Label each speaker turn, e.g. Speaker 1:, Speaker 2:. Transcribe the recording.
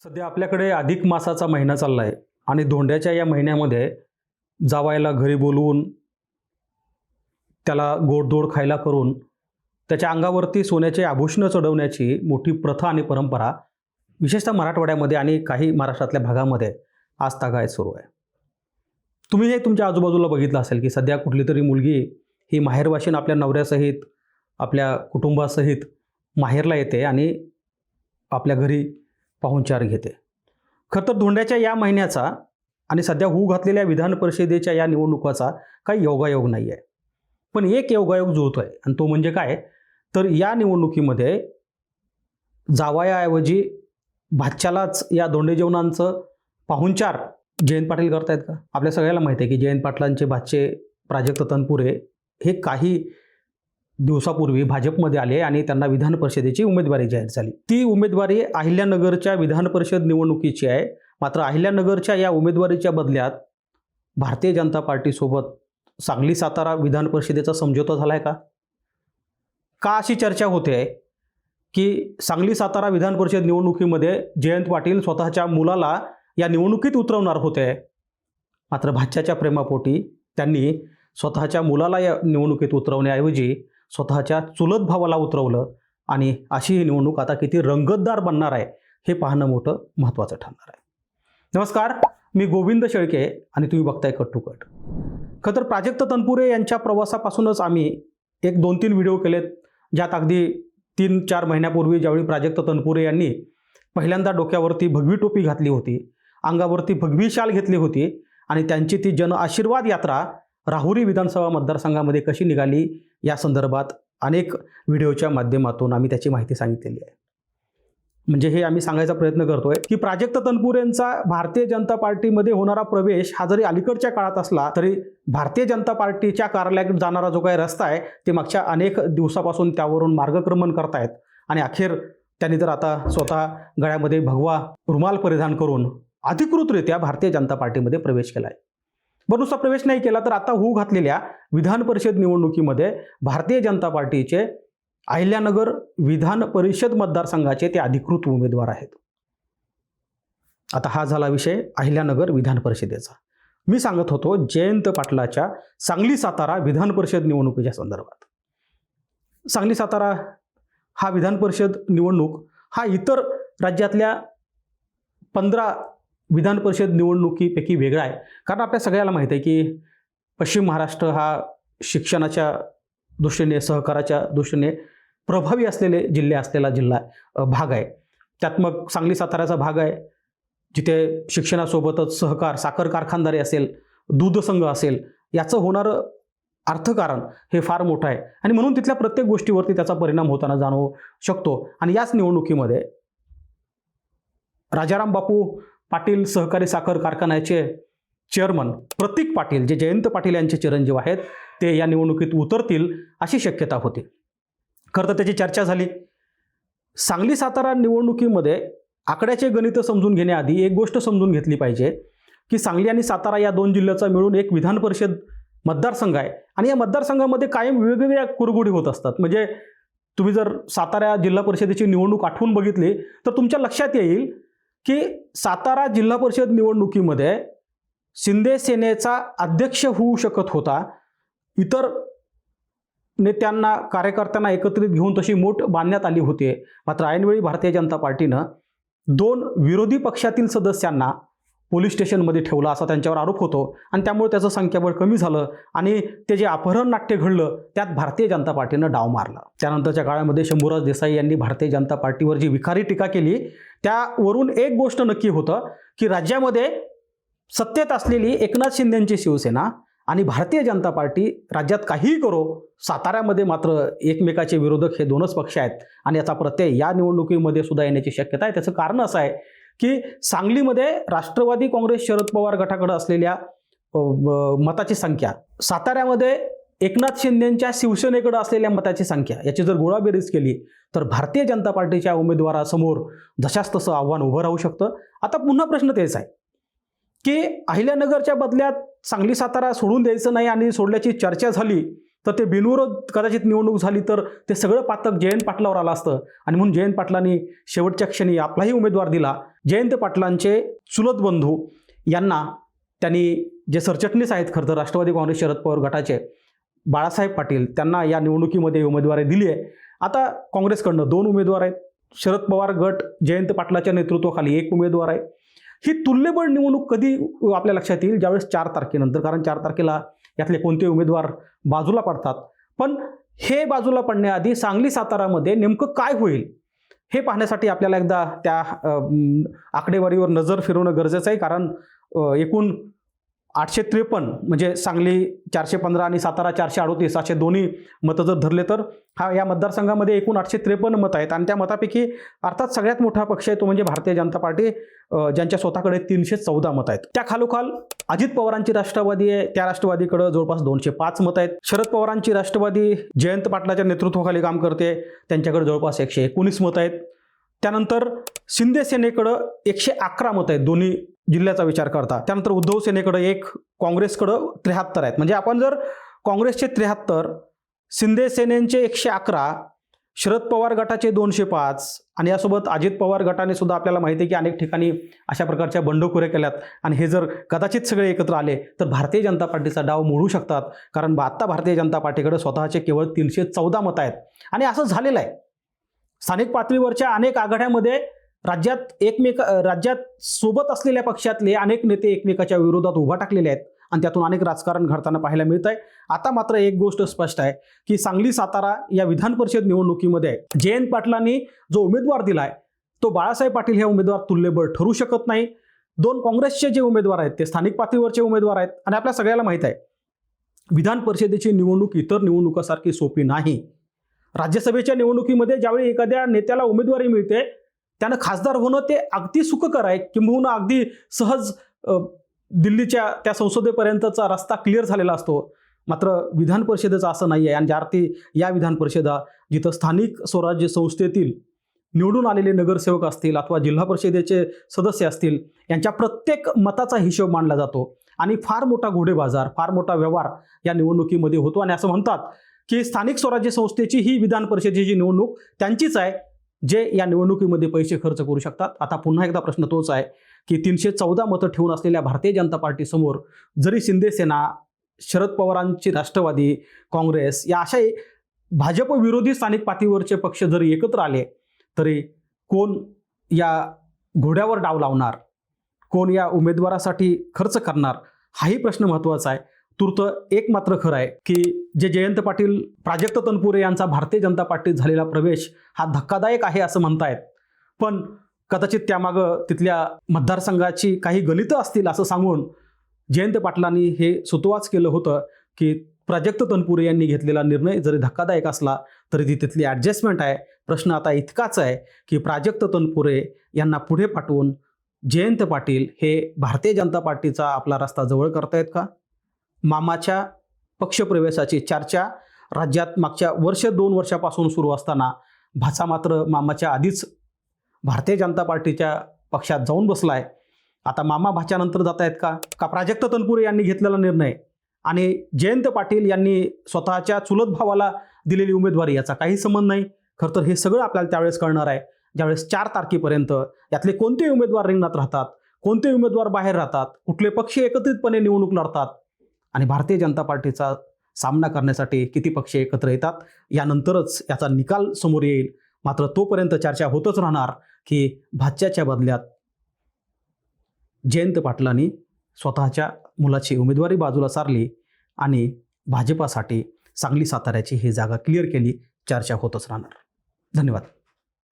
Speaker 1: सध्या आपल्याकडे अधिक मासाचा महिना चालला आहे आणि धोंड्याच्या या महिन्यामध्ये जावायला घरी बोलवून त्याला गोडधोड खायला करून त्याच्या अंगावरती सोन्याचे आभूषणं चढवण्याची मोठी प्रथा आणि परंपरा विशेषतः मराठवाड्यामध्ये आणि काही महाराष्ट्रातल्या भागामध्ये आजतागायत सुरू आहे. तुम्ही हे तुमच्या आजूबाजूला बघितलं असेल की सध्या कुठली तरी मुलगी ही माहेरवाशीन आपल्या नवऱ्यासहित आपल्या कुटुंबासहित माहेरला येते आणि आपल्या घरी पाहुणचार घेते. खरं तर धोंड्याच्या या महिन्याचा आणि सध्या होऊ घातलेल्या विधान परिषदेच्या या निवडणुकाचा काही योगायोग नाही आहे, पण एक योगायोग जुळतो आहे आणि तो म्हणजे काय, तर या निवडणुकीमध्ये जावयाऐवजी भाच्यालाच या धोंडे जेवणांचं पाहुणचार जयंत पाटील करतायत का? आपल्या सगळ्याला माहिती आहे की जयंत पाटलांचे भाचे प्राजक्त तनपुरे हे काही दिवसापूर्वी भाजपमध्ये आले आणि त्यांना विधान परिषदेची उमेदवारी जाहीर झाली. ती उमेदवारी अहिल्यानगरच्या विधान परिषद निवडणुकीची आहे. मात्र अहिल्यानगरच्या या उमेदवारीच्या बदल्यात भारतीय जनता पार्टीसोबत सांगली सातारा विधान परिषदेचा समझोता झाला आहे का अशी चर्चा होते आहे की सांगली सातारा विधान परिषद निवडणुकीमध्ये जयंत पाटील स्वतःच्या मुलाला या निवडणुकीत उतरवणार होते. मात्र भाच्याच्या प्रेमापोटी त्यांनी स्वतःच्या मुलाला या निवडणुकीत उतरवण्याऐवजी स्वतःच्या चुलत भावाला उतरवलं आणि अशी ही निवडणूक आता किती रंगतदार बनणार आहे हे पाहणं मोठं महत्त्वाचं ठरणार आहे. नमस्कार, मी गोविंद शेळके आणि तुम्ही बघताय कट टू कट. खरं तर प्राजक्त तनपुरे यांच्या प्रवासापासूनच आम्ही एक 2-3 व्हिडिओ केलेत, ज्यात अगदी 3-4 महिन्यापूर्वी ज्यावेळी प्राजक्त तनपुरे यांनी पहिल्यांदा डोक्यावरती भगवी टोपी घातली होती, अंगावरती भगवी शाल घेतली होती आणि त्यांची ती जन आशीर्वाद यात्रा राहुरी विधानसभा मतदारसंघामध्ये कशी निघाली या संदर्भात अनेक व्हिडिओच्या माध्यमातून आम्ही त्याची माहिती सांगितलेली आहे. म्हणजे हे आम्ही सांगायचा प्रयत्न करतोय की प्राजक्त तनपुरेंचा भारतीय जनता पार्टीमध्ये होणारा प्रवेश हा जरी अलीकडच्या काळात असला तरी भारतीय जनता पार्टीच्या कार्यालयाकडे जाणारा जो काही रस्ता आहे ते मागच्या अनेक दिवसापासून त्यावरून मार्गक्रमण करतायत आणि अखेर त्यांनी तर आता स्वतः गळ्यामध्ये भगवा रुमाल परिधान करून अधिकृतरित्या भारतीय जनता पार्टीमध्ये प्रवेश केला आहे. बरं, नुसता प्रवेश नाही केला तर आता होऊ घातलेल्या विधान परिषद निवडणुकीमध्ये भारतीय जनता पार्टीचे अहिल्यानगर विधान परिषद मतदारसंघाचे ते अधिकृत उमेदवार आहेत. आता हा झाला विषय अहिल्यानगर विधान परिषदेचा. मी सांगत होतो जयंत पाटलाच्या सांगली सातारा विधान परिषद निवडणुकीच्या संदर्भात. सांगली सातारा हा विधान परिषद निवडणूक हा इतर राज्यातल्या 15 विधान परिषद निवडणुकीपैकी वेगळा आहे. कारण आपल्या सगळ्याला माहीत आहे की पश्चिम महाराष्ट्र हा शिक्षणाच्या दृष्टीने सहकाराच्या दृष्टीने प्रभावी असलेले जिल्हे असलेला भाग आहे. त्यात मग सांगली साताऱ्याचा भाग आहे जिथे शिक्षणासोबतच सहकार, साखर कारखानदारी असेल, दूध संघ असेल, याचं होणारं अर्थकारण हे फार मोठं आहे आणि म्हणून तिथल्या प्रत्येक गोष्टीवरती त्याचा परिणाम होताना जाणवू शकतो. आणि याच निवडणुकीमध्ये राजाराम बापू पाटील सहकारी साखर कारखान्याचे चेअरमन प्रतीक पाटील, जे जयंत पाटील यांचे चिरंजीव आहेत, ते या निवडणुकीत उतरतील अशी शक्यता होती. खरं तर त्याची चर्चा झाली. सांगली सातारा निवडणुकीमध्ये आकड्याचे गणित समजून घेण्याआधी एक गोष्ट समजून घेतली पाहिजे की सांगली आणि सातारा या 2 जिल्ह्याचा मिळून एक विधान परिषद मतदारसंघ आहे आणि या मतदारसंघामध्ये कायम वेगवेगळ्या कुरघोडी होत असतात. म्हणजे तुम्ही जर सातारा जिल्हा परिषदेची निवडणूक आठवून बघितली तर तुमच्या लक्षात येईल की सातारा जिल्हा परिषद निवडणुकीमध्ये शिंदे सेनेचा अध्यक्ष होऊ शकत होता. इतर नेत्यांना, कार्यकर्त्यांना एकत्रित घेऊन तशी मोठ बांधण्यात आली होती. मात्र ऐनवेळी भारतीय जनता पार्टीनं 2 विरोधी पक्षातील सदस्यांना पोलीस स्टेशनमध्ये ठेवलं असा त्यांच्यावर आरोप होतो आणि त्यामुळे त्याचं संख्याबळ कमी झालं आणि ते जे अपहरण नाट्य घडलं त्यात भारतीय जनता पार्टीनं डाव मारला. त्यानंतरच्या काळामध्ये शंभूराज देसाई यांनी भारतीय जनता पार्टीवर जी विखारी टीका केली त्यावरून एक गोष्ट नक्की होतं की राज्यामध्ये सत्तेत असलेली एकनाथ शिंदेंची शिवसेना आणि भारतीय जनता पार्टी राज्यात काहीही करो, साताऱ्यामध्ये मात्र एकमेकाचे विरोधक हे 2च पक्ष आहेत आणि याचा प्रत्यय या निवडणुकीमध्ये सुद्धा येण्याची शक्यता आहे. त्याचं कारण असं आहे की सांगलीमध्ये राष्ट्रवादी काँग्रेस शरद पवार गटाकडे असलेल्या मताची संख्या, साताऱ्यामध्ये एकनाथ शिंदेंच्या शिवसेनेकडे असलेल्या मताची संख्या याची जर गोळाबेरीज केली तर भारतीय जनता पार्टीच्या उमेदवारासमोर जशास तसं आव्हान उभं राहू शकतं. आता पुन्हा प्रश्न तेच आहे की अहिल्यानगरच्या बदल्यात सांगली सातारा सोडून द्यायचं नाही आणि सोडल्याची चर्चा झाली तर ते बिनविरोध कदाचित निवडणूक झाली तर ते सगळं पातक जयंत पाटलावर आलं असतं आणि म्हणून जयंत पाटलांनी शेवटच्या क्षणी आपलाही उमेदवार दिला. जयंत पाटलांचे चुलत बंधू यांना त्यांनी जे सरचिटणीस आहेत खरं तर राष्ट्रवादी काँग्रेस शरद पवार गटाचे बाळासाहेब पाटील त्यांना या निवडणुकीमध्ये उमेदवारी दिली आहे. आता काँग्रेसकडनं 2 उमेदवार आहेत. शरद पवार गट जयंत पाटलाच्या नेतृत्वाखाली 1 उमेदवार आहे. ही तुल्यबळ निवडणूक कधी आपल्या लक्षात येईल? ज्यावेळेस 4 तारखेनंतर, कारण 4 तारखेला यातले कोणते उमेदवार बाजूला पडतात. पण हे बाजूला पडण्याआधी सांगली सातारामध्ये नेमकं काय होईल हे पाहण्यासाठी आपल्याला एकदा त्या आकडेवारीवर नजर फिरवणं गरजेचं आहे. कारण एकूण 853 म्हणजे सांगली 415 आणि सातारा 438 असे दोन्ही मतं जर धरले तर या मतदारसंघामध्ये एकूण 853 मतं आहेत. आणि त्या मतापैकी अर्थात सगळ्यात मोठा पक्ष आहे तो म्हणजे भारतीय जनता पार्टी, ज्यांच्या स्वतःकडे 314 मतं आहेत. त्या खालोखाल अजित पवारांची राष्ट्रवादी आहे, त्या राष्ट्रवादीकडे जवळपास 205 मतं आहेत. शरद पवारांची राष्ट्रवादी जयंत पाटलाच्या नेतृत्वाखाली काम करते, त्यांच्याकडे जवळपास 119 मतं आहेत. त्यानंतर शिंदे सेनेकडं 111 मतं आहेत दोन्ही जिल्ह्याचा विचार करता. त्यानंतर उद्धव सेनेकडं 1, काँग्रेसकडं 73 आहेत. म्हणजे आपण जर काँग्रेसचे 73, शिंदे सेनेचे 111, शरद पवार गटाचे 205 आणि यासोबत अजित पवार गटाने सुद्धा आपल्याला माहिती आहे की अनेक ठिकाणी अशा प्रकारच्या बंडखोऱ्या केल्यात आणि हे जर कदाचित सगळे एकत्र आले तर भारतीय जनता पार्टीचा डाव मोडू शकतात. कारण आत्ता भारतीय जनता पार्टीकडे स्वतःचे केवळ 314 मतं आहेत. आणि असं झालेलं आहे. स्थानिक पातळीवरच्या अनेक आघाड्यामध्ये राज्यात सोबत असलेल्या पक्षातले अनेक नेते एकमेकाच्या विरोधात उभा टाकलेले आहेत आणि त्यातून अनेक राजकारण घडताना पाहायला मिळत आहे. आता मात्र एक गोष्ट स्पष्ट आहे की सांगली सातारा या विधान परिषद निवडणुकीमध्ये जयंत पाटलांनी जो उमेदवार दिलाय तो बाळासाहेब पाटील हे उमेदवार तुल्यबळ ठरू शकत नाही. 2 काँग्रेसचे जे उमेदवार आहेत ते स्थानिक पातळीवरचे उमेदवार आहेत. आणि आपल्या सगळ्याला माहीत आहे विधान परिषदेची निवडणूक इतर निवडणुकासारखी सोपी नाही. राज्यसभेच्या निवडणुकीमध्ये ज्यावेळी एखाद्या नेत्याला उमेदवारी मिळते त्यानं खासदार होणं ते अगदी सुखकर आहे, किंबहुना अगदी सहज दिल्लीच्या त्या संसदेपर्यंतचा रस्ता क्लिअर झालेला असतो. मात्र विधान परिषदेचं असं नाही आहे. आणि ज्या अर्थी या विधान परिषदा जिथं स्थानिक स्वराज्य संस्थेतील निवडून आलेले नगरसेवक असतील अथवा जिल्हा परिषदेचे सदस्य असतील यांच्या प्रत्येक मताचा हिशोब मांडला जातो आणि फार मोठा घोडेबाजार, फार मोठा व्यवहार या निवडणुकीमध्ये होतो. आणि असं म्हणतात की स्थानिक स्वराज्य संस्थेची ही विधान परिषदेची निवडणूक त्यांचीच आहे जे या निवडणुकीमध्ये पैसे खर्च करू शकतात. आता पुन्हा एकदा प्रश्न तोच आहे की 314 मतं ठेवून असलेल्या भारतीय जनता पार्टीसमोर जरी शिंदे सेना, शरद पवारांची राष्ट्रवादी काँग्रेस या अशा भाजप विरोधी स्थानिक पातळीवरचे पक्ष जरी एकत्र आले तरी कोण या घोड्यावर डाव लावणार, कोण या उमेदवारासाठी खर्च करणार हाही प्रश्न महत्त्वाचा आहे. तूर्त एक मात्र खरं आहे की जे जयंत पाटील, प्राजक्त तनपुरे यांचा भारतीय जनता पार्टीत झालेला प्रवेश हा धक्कादायक आहे असं म्हणतायत. पण कदाचित त्यामागं तिथल्या मतदारसंघाची काही गणितं असतील असं सांगून जयंत पाटलांनी हे सुतोवाच केलं होतं की प्राजक्त तनपुरे यांनी घेतलेला निर्णय जरी धक्कादायक असला तरी ती तिथली ॲडजस्टमेंट आहे. प्रश्न आता इतकाच आहे की प्राजक्त तनपुरे यांना पुढे पाठवून जयंत पाटील हे भारतीय जनता पार्टीचा आपला रस्ता जवळ करतायत का? मामाच्या पक्षप्रवेशाची चर्चा राज्यात मागच्या 1-2 वर्षापासून सुरू असताना भाचा मात्र मामाच्या आधीच भारतीय जनता पार्टीच्या पक्षात जाऊन बसलाय. आता मामा भाच्यानंतर जात आहेत का प्राजक्त तनपुरे यांनी घेतलेला निर्णय आणि जयंत पाटील यांनी स्वतःच्या चुलत भावाला दिलेली उमेदवारी याचा काही संबंध नाही. खरं तर हे सगळं आपल्याला त्यावेळेस कळणार आहे ज्यावेळेस 4 तारखेपर्यंत यातले कोणते उमेदवार रिंगणात राहतात, कोणते उमेदवार बाहेर राहतात, कुठले पक्ष एकत्रितपणे निवडणूक लढतात आणि भारतीय जनता पार्टीचा सामना करण्यासाठी किती पक्ष एकत्र येतात यानंतरच याचा निकाल समोर येईल. मात्र तोपर्यंत चर्चा होतच राहणार की भाच्याच्या बदल्यात जयंत पाटलांनी स्वतःच्या मुलाची उमेदवारी बाजूला सारली आणि भाजपासाठी सांगली साताऱ्याची ही जागा क्लिअर केली. चर्चा होतच राहणार. धन्यवाद.